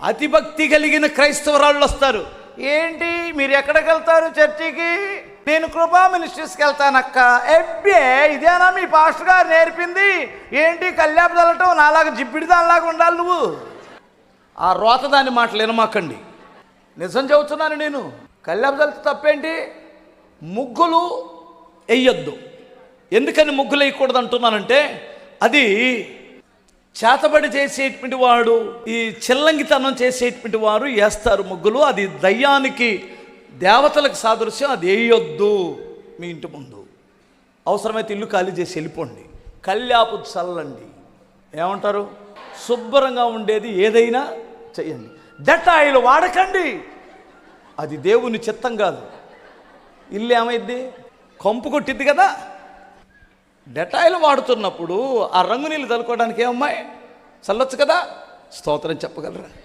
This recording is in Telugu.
అతిభక్తి కలిగిన క్రైస్తవరాళ్ళు వస్తారు. ఏంటి మీరు ఎక్కడికి వెళ్తారు చర్చికి? నేను కృపా మినిస్ట్రీస్కి వెళ్తానక్క. ఎబ్బే ఇదేనా మీ పాస్టర్ గారు నేర్పింది? ఏంటి కల్యాపు చల్లటం? నాలాగా జిప్పిడి దానిలాగా ఉండాలి నువ్వు. ఆ రోతదాని మాటలు వినమాకండి. నిజం చెబుతున్నాను నేను. కల్యాపు చల్లితే తప్పేంటి? ముగ్గులు వేయొద్దు. ఎందుకని ముగ్గులు వేయకూడదు అంటున్నానంటే, అది చేతబడి చేసేటువంటి వాడు, ఈ చిల్లంగితనం చేసేటువంటి వారు వేస్తారు ముగ్గులు. అది దయ్యానికి దేవతలకు సాదృశ్యం. అది వేయొద్దు మీ ఇంటి ముందు. అవసరమైతే ఇల్లు ఖాళీ చేసి వెళ్ళిపోండి. కల్యాపు చల్లండి. ఏమంటారు? శుభ్రంగా ఉండేది ఏదైనా చెయ్యండి. డెటాయిల్ వాడకండి. అది దేవుని చిత్తం కాదు. ఇల్లు ఏమైద్ది? కంపు కొట్టిద్ది కదా. డెటాయిల్ వాడుతున్నప్పుడు ఆ రంగు నీళ్ళు చల్లుకోవడానికి ఏమమ్మాయి చల్లొచ్చు కదా. స్తోత్రం చెప్పగలరా?